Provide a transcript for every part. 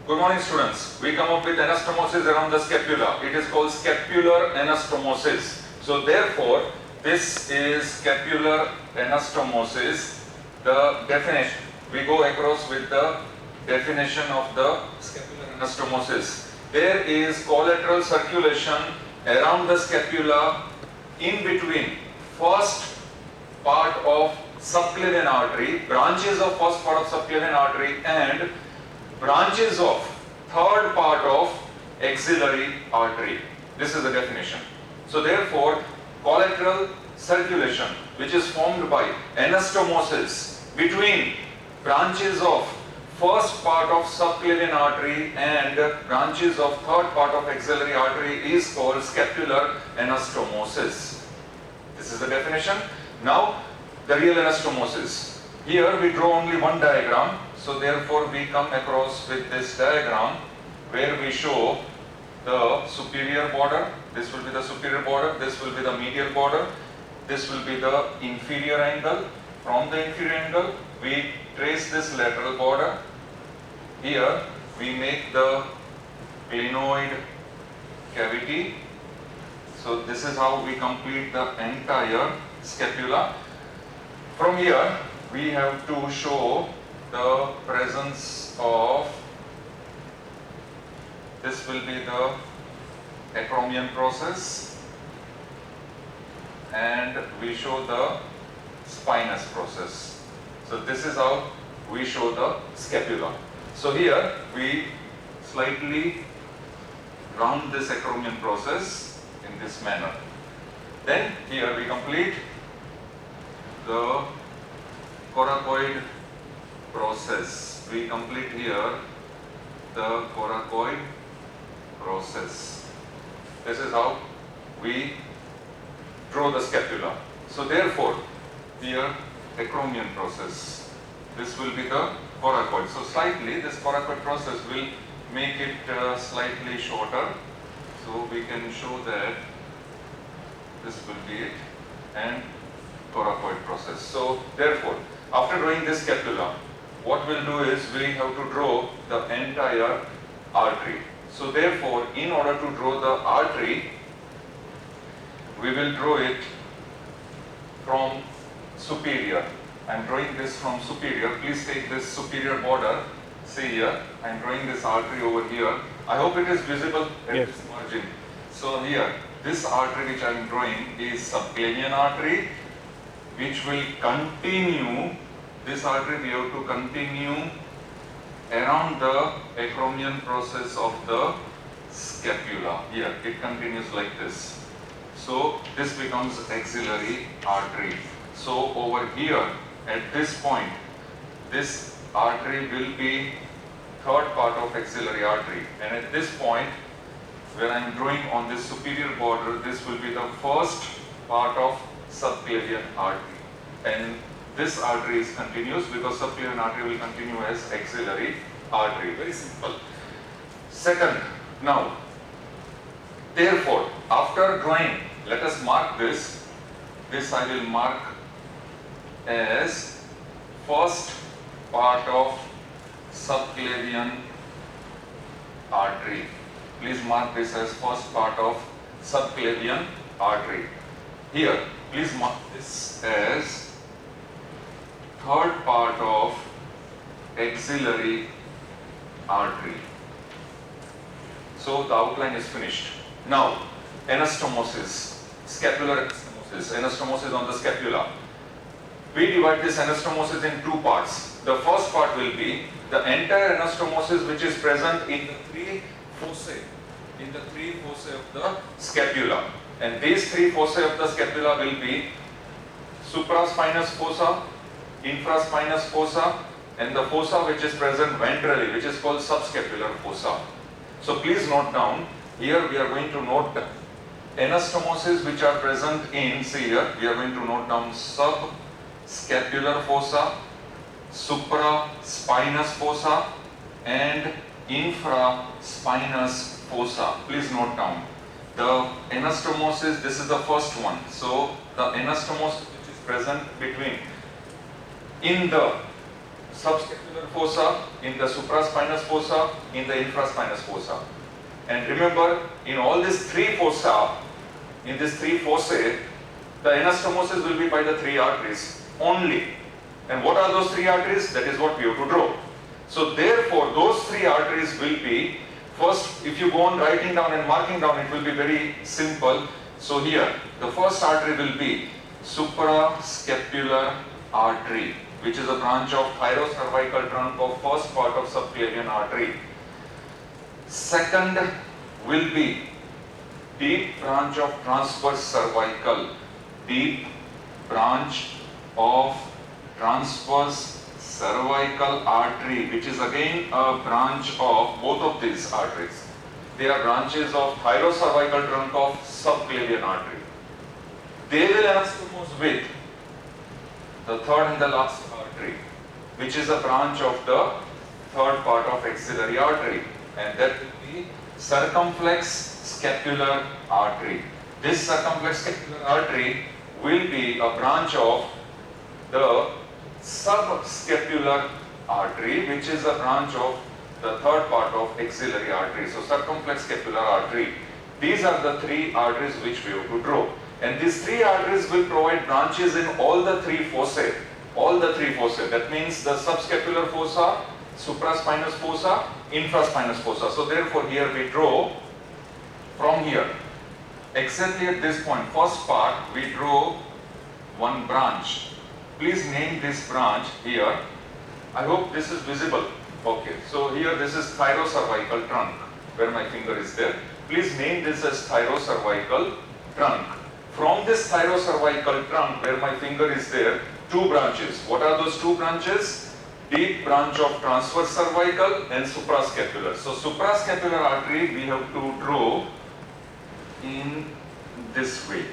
Good morning, students. We come up with anastomosis around the scapula. It is called scapular anastomosis. So therefore, this is scapular anastomosis. The definition, we go across with the definition of the scapular anastomosis. There is collateral circulation around the scapula in between first part of subclavian artery, branches of first part of subclavian artery and branches of third part of axillary artery. This is the definition. So therefore, collateral circulation, which is formed by anastomosis between branches of first part of subclavian artery and branches of third part of axillary artery, is called scapular anastomosis. This is the definition. Now, the real anastomosis. Here we draw only one diagram. So therefore we come across with this diagram where we show the superior border. This will be the superior border. This will be the medial border. This will be the inferior angle. From the inferior angle, we trace this lateral border. Here we make the glenoid cavity. So this is how we complete the entire scapula. From here, we have to show the presence of, this will be the acromion process, and we show the spinous process. So this is how we show the scapula. So here we slightly round this acromion process in this manner. Then here we complete the coracoid process. We complete here the coracoid process. This is how we draw the scapula. So therefore, here acromion process. This will be the coracoid. So slightly this coracoid process will make it slightly shorter. So we can show that this will be it, and coracoid process. So therefore, after drawing this scapula, what we'll do is we have to draw the entire artery. So therefore, in order to draw the artery, we will draw it from superior. I am drawing this from superior. Please take this superior border. See here, I am drawing this artery over here. I hope it is visible at Yes. this margin. So here, this artery which I am drawing is subclavian artery, which will continue, this artery we have to continue around the acromion process of the scapula. Here, it continues like this. So this becomes axillary artery. So over here, at this point, this artery will be third part of axillary artery. And at this point, where I am drawing on this superior border, this will be the first part of subclavian artery. And this artery is continuous because subclavian artery will continue as axillary artery. Very simple. Second, now, therefore, after drawing, let us mark this. This I will mark as first part of subclavian artery. Please mark this as first part of subclavian artery. Here, please mark this as third part of axillary artery. So the outline is finished. Now, anastomosis, scapular anastomosis, anastomosis on the scapula. We divide this anastomosis in two parts. The first part will be the entire anastomosis which is present in the three fossae, of the scapula. And these three fossae of the scapula will be supraspinous fossa, infraspinous fossa, and the fossa which is present ventrally, which is called subscapular fossa. So please note down, here we are going to note the anastomosis which are present in, see here, we are going to note down subscapular fossa, supraspinous fossa, and infraspinous fossa. Please note down. The anastomosis, this is the first one. So the anastomosis which is present between, in the subscapular fossa, in the supraspinous fossa, in the infraspinous fossa. And remember, in all these three fossa, in these three fossae, the anastomosis will be by the three arteries only. And what are those three arteries? That is what we have to draw. So therefore, those three arteries will be, first, if you go on writing down and marking down, it will be very simple. So here, the first artery will be suprascapular artery, which is a branch of thyrocervical trunk of first part of subclavian artery. Second will be deep branch of transverse cervical, deep branch of transverse cervical artery, which is again a branch of both of these arteries. They are branches of thyrocervical trunk of subclavian artery. They will anastomose with the third and the last artery, which is a branch of the third part of axillary artery, and that will be circumflex scapular artery. This circumflex scapular artery will be a branch of the subscapular artery, which is a branch of the third part of axillary artery. So circumflex scapular artery. These are the three arteries which we have to draw. And these three arteries will provide branches in all the three fossae. All the three fossae. That means the subscapular fossa, supraspinous fossa, infraspinous fossa. So therefore here we draw from here. Exactly at this point, first part, we draw one branch. Please name this branch here. I hope this is visible. Okay, so here this is thyrocervical trunk, where my finger is there. Please name this as thyrocervical trunk. From this thyrocervical trunk, where my finger is there, two branches. What are those two branches? Deep branch of transverse cervical and suprascapular. So suprascapular artery we have to draw in this way.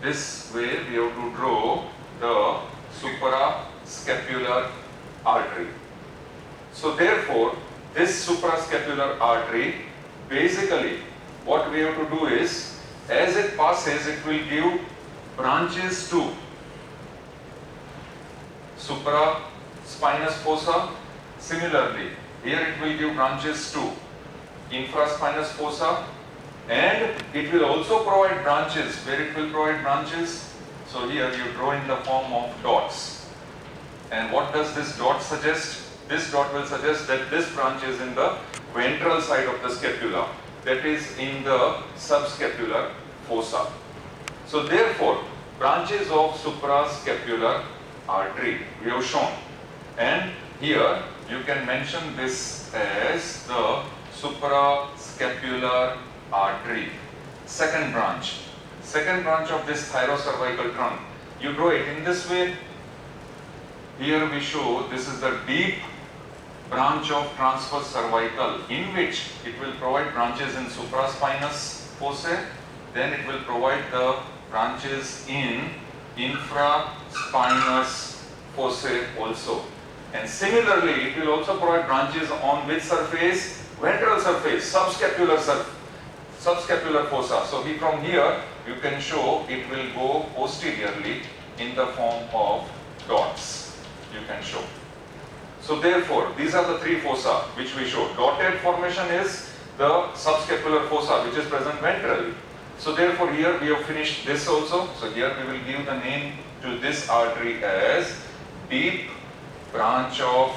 This way we have to draw the suprascapular artery. So therefore, this suprascapular artery, basically what we have to do is, as it passes, it will give branches to supraspinous fossa. Similarly, here it will give branches to infraspinous fossa, and it will also provide branches. Where it will provide branches? So here you draw in the form of dots. And what does this dot suggest? This dot will suggest that this branch is in the ventral side of the scapula, that is in the subscapular fossa. So therefore, branches of suprascapular artery we have shown, and here you can mention this as the suprascapular artery. Second branch of this thyrocervical trunk, you draw it in this way. Here we show this is the deep branch of transverse cervical, in which it will provide branches in supraspinous fossae, then it will provide the branches in infraspinous fossae also. And similarly, it will also provide branches on which surface? Ventral surface, subscapular fossa. So from here you can show it will go posteriorly in the form of dots. You can show. So therefore, these are the three fossa which we show. Dotted formation is the subscapular fossa, which is present ventrally. So therefore, here we have finished this also. So here we will give the name to this artery as deep branch of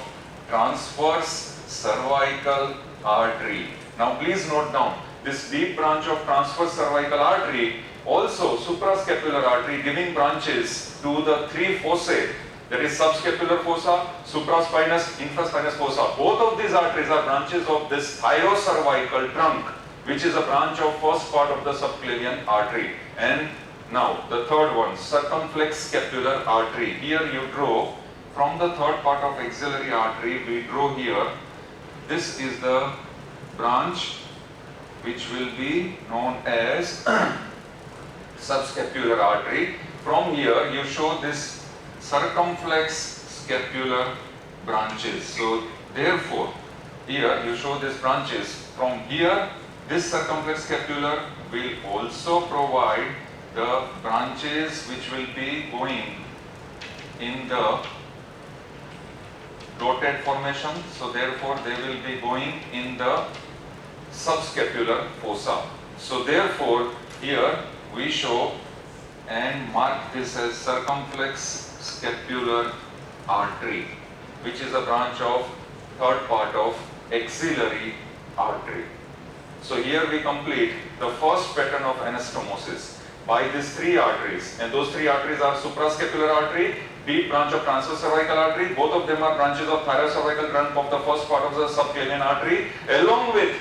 transverse cervical artery. Now please note down, this deep branch of transverse cervical artery, also suprascapular artery, giving branches to the three fossae, that is subscapular fossa, supraspinous, infraspinous fossa. Both of these arteries are branches of this thyrocervical trunk, which is a branch of first part of the subclavian artery. And now the third one, circumflex scapular artery. Here you draw from the third part of axillary artery, we draw here. This is the branch which will be known as subscapular artery. From here you show this circumflex scapular branches. So therefore, here you show these branches. From here, this circumflex scapular will also provide the branches which will be going in the dotted formation, so therefore they will be going in the subscapular fossa. So therefore here we show and mark this as circumflex scapular artery, which is a branch of third part of axillary artery. So here we complete the first pattern of anastomosis by these three arteries, and those three arteries are suprascapular artery, deep branch of transverse cervical artery. Both of them are branches of thyrocervical trunk of the first part of the subclavian artery, along with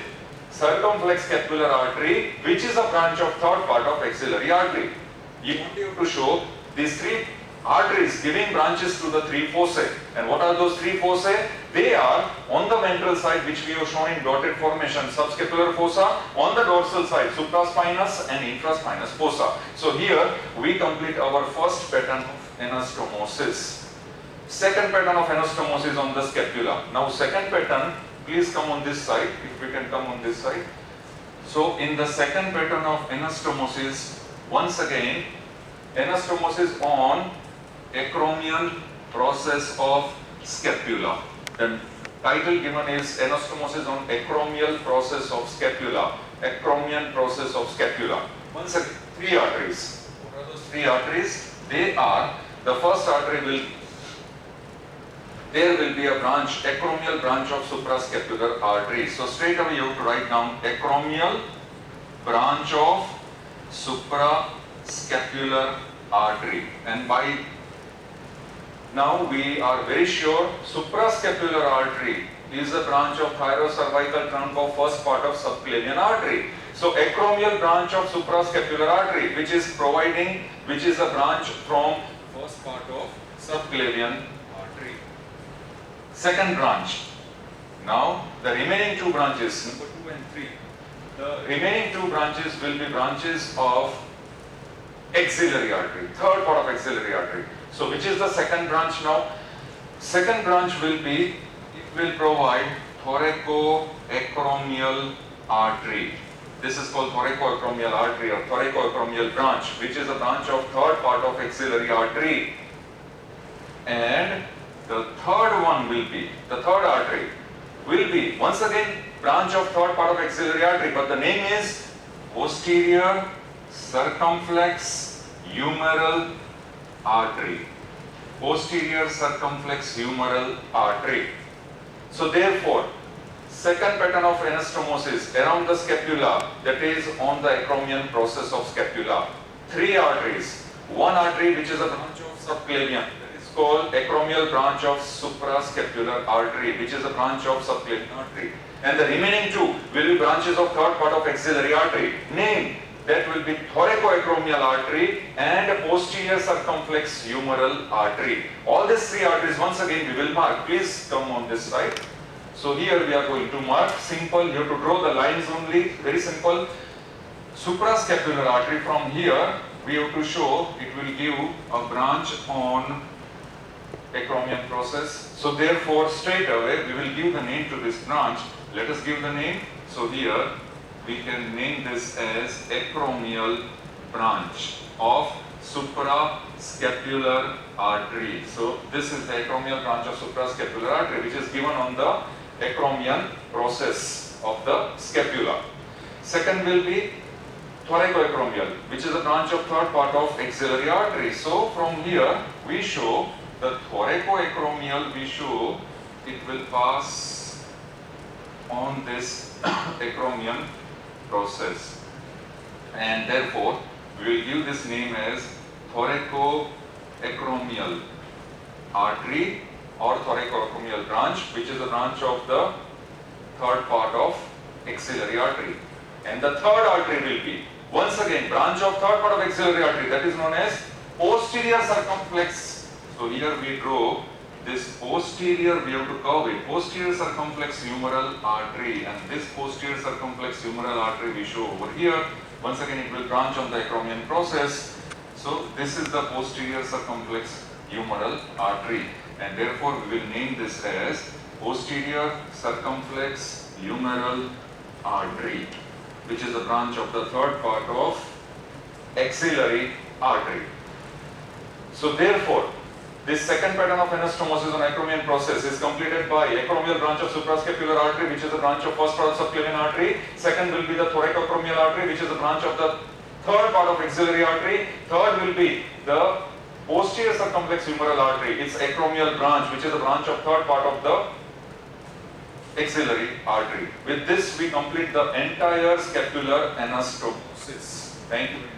circumflex scapular artery, which is a branch of third part of axillary artery. You want to show these three arteries giving branches to the three fossae. And what are those three fossae? They are on the ventral side, which we have shown in dotted formation, subscapular fossa, on the dorsal side, supraspinous and infraspinous fossa. So here we complete our first pattern of anastomosis. Second pattern of anastomosis on the scapula. Now second pattern, please come on this side, if we can come on this side. So in the second pattern of anastomosis, once again, anastomosis on acromial process of scapula. The title given is anastomosis on acromial process of scapula. Acromial process of scapula. Once again, three arteries. What are those three arteries? They are, the first artery there will be a branch, acromial branch of suprascapular artery. So straight away you have to write down acromial branch of suprascapular artery. And by now we are very sure suprascapular artery is a branch of thyrocervical trunk of first part of subclavian artery. So acromial branch of suprascapular artery, which is a branch from first part of subclavian artery. Second branch. Now the remaining two branches, number 2 and 3, the remaining two branches will be branches of axillary artery, third part of axillary artery. So which is the second branch now? Second branch will be, it will provide thoracoacromial artery. This is called thoracoacromial artery or thoracoacromial branch, which is a branch of third part of axillary artery. And the third one will be, the third artery will be once again branch of third part of axillary artery, but the name is posterior circumflex humeral artery. Posterior circumflex humeral artery. So therefore, second pattern of anastomosis around the scapula, that is on the acromial process of scapula. Three arteries. One artery which is a branch of subclavian, that is called acromial branch of suprascapular artery, which is a branch of subclavian artery. And the remaining two will be branches of third part of axillary artery. Name, that will be thoracoacromial artery and posterior circumflex humeral artery. All these three arteries once again we will mark. Please come on this side. So here we are going to mark, simple, you have to draw the lines only, very simple. Suprascapular artery, from here we have to show it will give a branch on acromial process. So therefore straight away we will give the name to this branch. Let us give the name. So here we can name this as acromial branch of suprascapular artery. So this is the acromial branch of suprascapular artery, which is given on the acromial process of the scapula. Second will be thoracoacromial, which is a branch of third part of axillary artery. So from here we show the thoracoacromial, we show it will pass on this acromial process, and therefore we will give this name as thoracoacromial artery or thoracoacromial branch, which is a branch of the third part of axillary artery. And the third artery will be once again branch of third part of axillary artery, that is known as posterior circumflex. So here we draw this posterior, we have to curve it, posterior circumflex humeral artery, and this posterior circumflex humeral artery we show over here. Once again it will branch on the acromial process. So this is the posterior circumflex humeral artery, and therefore we will name this as posterior circumflex humeral artery, which is a branch of the third part of axillary artery. So therefore This second pattern of anastomosis on acromion process is completed by acromial branch of suprascapular artery, which is a branch of first part of subclavian artery. Second will be the thoracoacromial artery, which is a branch of the third part of axillary artery. Third will be the posterior circumflex humeral artery. It's acromial branch, which is a branch of third part of the axillary artery. With this, we complete the entire scapular anastomosis. Thank you.